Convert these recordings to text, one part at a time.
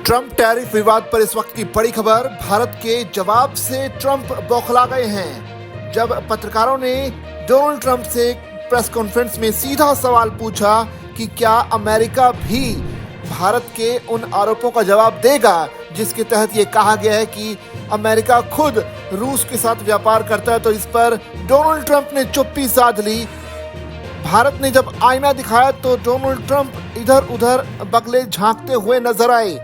Trump tariff विवाद पर इस वक्त की बड़ी खबर। भारत के जवाब से ट्रंप बौखला गए हैं। जब पत्रकारों ने डोनाल्ड ट्रंप से प्रेस कॉन्फ्रेंस में सीधा सवाल पूछा कि क्या अमेरिका भी भारत के उन आरोपों का जवाब देगा जिसके तहत ये कहा गया है कि अमेरिका खुद रूस के साथ व्यापार करता है, तो इस पर डोनाल्ड ट्रंप ने चुप्पी साध ली। भारत ने जब आईना दिखाया तो डोनाल्ड ट्रंप इधर उधर बगले झांकते हुए नजर आए।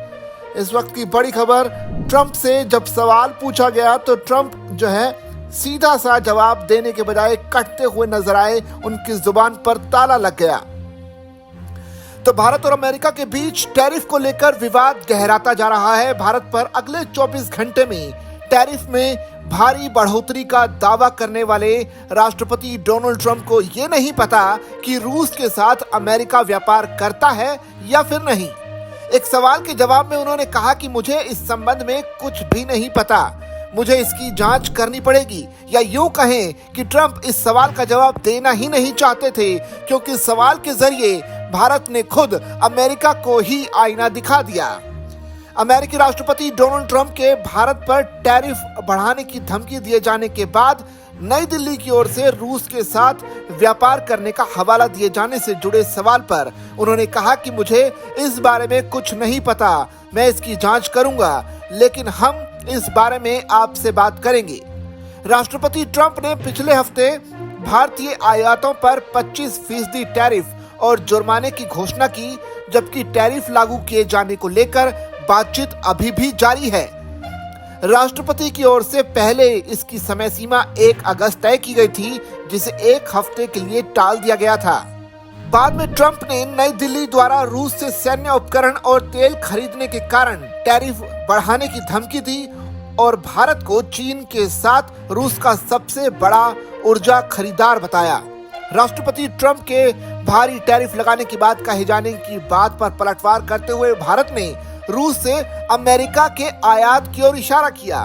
इस वक्त की बड़ी खबर, ट्रंप से जब सवाल पूछा गया तो ट्रंप जो है सीधा सा जवाब देने के बजाय कटते हुए नजर आए। उनकी जुबान पर ताला लग गया। तो भारत और अमेरिका के बीच टैरिफ को लेकर विवाद गहराता जा रहा है। भारत पर अगले 24 घंटे में टैरिफ में भारी बढ़ोतरी का दावा करने वाले राष्ट्रपति डोनाल्ड ट्रंप को यह नहीं पता कि रूस के साथ अमेरिका व्यापार करता है या फिर नहीं। एक सवाल के जवाब में उन्होंने कहा कि मुझे इस संबंध में कुछ भी नहीं पता, मुझे इसकी जांच करनी पड़ेगी। या यूं कहें कि ट्रंप इस सवाल का जवाब देना ही नहीं चाहते थे, क्योंकि सवाल के जरिए भारत ने खुद अमेरिका को ही आईना दिखा दिया। अमेरिकी राष्ट्रपति डोनाल्ड ट्रंप के भारत पर टैरिफ बढ़ाने की धमकी दिए जाने के बाद नई दिल्ली की ओर से रूस के साथ व्यापार करने का हवाला दिए जाने से जुड़े सवाल पर उन्होंने कहा कि मुझे इस बारे में कुछ नहीं पता, मैं इसकी जांच करूंगा, लेकिन हम इस बारे में आपसे बात करेंगे। राष्ट्रपति ट्रंप ने पिछले हफ्ते भारतीय आयातों पर 25% टैरिफ और जुर्माने की घोषणा की, जबकि टैरिफ लागू किए जाने को लेकर बातचीत अभी भी जारी है। राष्ट्रपति की ओर से पहले इसकी समय सीमा 1 अगस्त तय की गई थी, जिसे 1 हफ्ते के लिए टाल दिया गया था। बाद में ट्रंप ने नई दिल्ली द्वारा रूस से सैन्य उपकरण और तेल खरीदने के कारण टैरिफ बढ़ाने की धमकी दी और भारत को चीन के साथ रूस का सबसे बड़ा ऊर्जा खरीदार बताया। राष्ट्रपति ट्रंप के भारी टैरिफ लगाने की बात कहे जाने की बात पर पलटवार करते हुए भारत ने रूस से अमेरिका के आयात की ओर इशारा किया।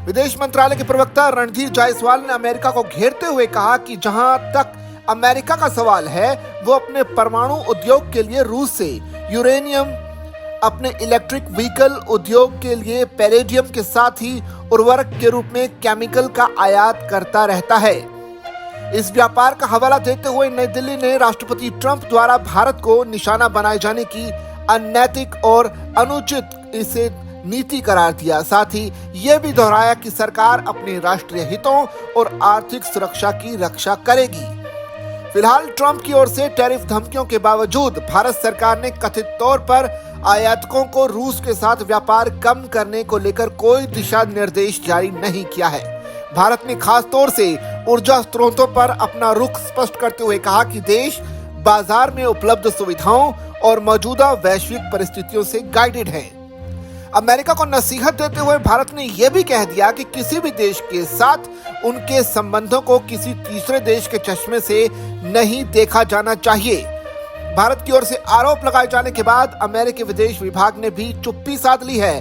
विदेश मंत्रालय के प्रवक्ता रणधीर जायसवाल ने अमेरिका को घेरते हुए कहा कि जहां तक अमेरिका का सवाल है, वो अपने परमाणु उद्योग के लिए रूस से यूरेनियम, अपने इलेक्ट्रिक व्हीकल उद्योग के लिए पैलेडियम के साथ ही उर्वरक के रूप में केमिकल का आयात करता रहता है। इस व्यापार का हवाला देते हुए नई दिल्ली ने राष्ट्रपति ट्रंप द्वारा भारत को निशाना बनाए जाने की अनैतिक और अनुचित इसे नीति करार दिया। साथ ही यह भी दोहराया कि सरकार अपने राष्ट्रीय हितों और आर्थिक सुरक्षा की रक्षा करेगी। फिलहाल ट्रंप की ओर से टैरिफ धमकियों के बावजूद भारत सरकार ने कथित तौर पर आयातकों को रूस के साथ व्यापार कम करने को लेकर कोई दिशा निर्देश जारी नहीं किया है। भारत ने खास तौर से ऊर्जा स्रोतों पर अपना रुख स्पष्ट करते हुए कहा कि देश बाजार में उपलब्ध सुविधाओं और मौजूदा वैश्विक परिस्थितियों से गाइडेड है। अमेरिका को नसीहत देते हुए भारत ने यह भी कह दिया कि किसी भी देश के साथ उनके संबंधों को किसी तीसरे देश के चश्मे से नहीं देखा जाना चाहिए। भारत की ओर से आरोप लगाए जाने के बाद अमेरिकी विदेश विभाग ने भी चुप्पी साध ली है।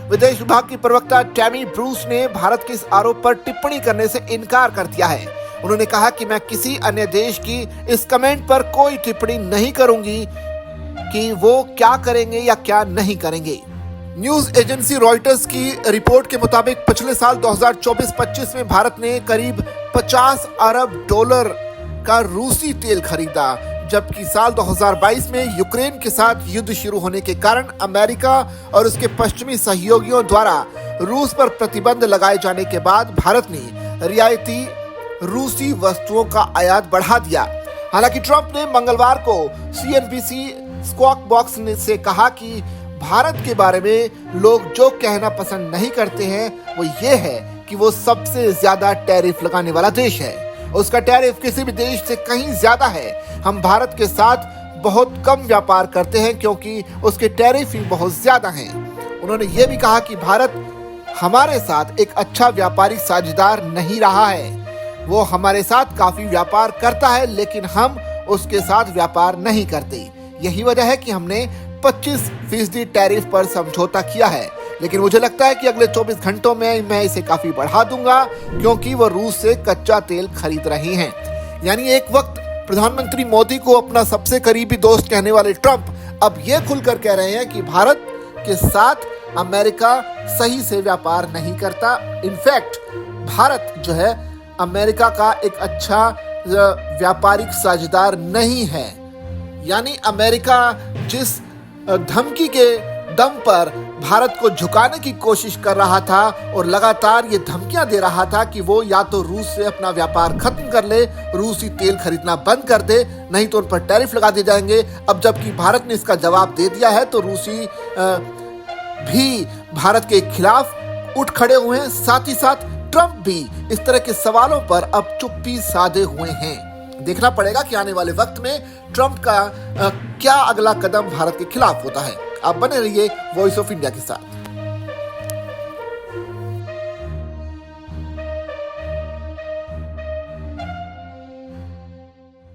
विदेश विभाग की प्रवक्ता टैमी ब्रूस ने भारत के इस आरोप पर टिप्पणी करने से इनकार कर दिया है। उन्होंने कहा कि मैं किसी अन्य देश की इस कमेंट पर कोई टिप्पणी नहीं करूंगी कि वो क्या करेंगे या क्या नहीं करेंगे। न्यूज एजेंसी रॉयटर्स की रिपोर्ट के मुताबिक पिछले साल 2024-25 में भारत ने करीब 50 अरब डॉलर का रूसी तेल खरीदा, जबकि साल 2022 में यूक्रेन के साथ युद्ध शुरू होने के कारण अमेरिका और उसके पश्चिमी सहयोगियों द्वारा रूस पर प्रतिबंध लगाए जाने के बाद भारत ने रियायती रूसी वस्तुओं का आयात बढ़ा दिया। हालांकि ट्रंप ने मंगलवार को CNBC स्क्वॉक बॉक्स से कहा कि भारत के बारे में लोग जो कहना पसंद नहीं करते हैं वो ये है कि वो सबसे ज्यादा टैरिफ लगाने वाला देश है। उसका टैरिफ किसी भी देश से कहीं ज्यादा है। हम भारत के साथ बहुत कम व्यापार करते हैं क्योंकि उसके टैरिफ ही बहुत ज्यादा हैं। उन्होंने ये भी कहा कि भारत हमारे साथ एक अच्छा व्यापारिक साझेदार नहीं रहा है। वो हमारे साथ काफी व्यापार करता है, लेकिन हम उसके साथ व्यापार नहीं करते। यही वजह है कि हमने 25% टैरिफ पर समझौता किया है, लेकिन मुझे लगता है कि अगले 24 घंटों में मैं इसे काफी बढ़ा दूंगा, क्योंकि वो रूस से कच्चा तेल खरीद रहे हैं। यानी एक वक्त प्रधानमंत्री मोदी को अपना सबसे करीबी दोस्त कहने वाले ट्रंप अब ये खुलकर कह रहे हैं कि भारत के साथ अमेरिका सही से व्यापार नहीं करता। इनफैक्ट भारत जो है अमेरिका का एक अच्छा व्यापारिक साझेदार नहीं है। यानी अमेरिका जिस धमकी के दम पर भारत को झुकाने की कोशिश कर रहा था और लगातार ये धमकियां दे रहा था कि वो या तो रूस से अपना व्यापार खत्म कर ले, रूसी तेल खरीदना बंद कर दे, नहीं तो उन पर टैरिफ लगा दिए जाएंगे। अब जबकि भारत ने इसका जवाब दे दिया है तो रूसी भी भारत के खिलाफ उठ खड़े हुए हैं। साथ ही साथ ट्रंप भी इस तरह के सवालों पर अब चुप्पी साधे हुए हैं। देखना पड़ेगा कि आने वाले वक्त में ट्रंप का क्या अगला कदम भारत के खिलाफ होता है। आप बने रहिए वॉइस ऑफ इंडिया के साथ।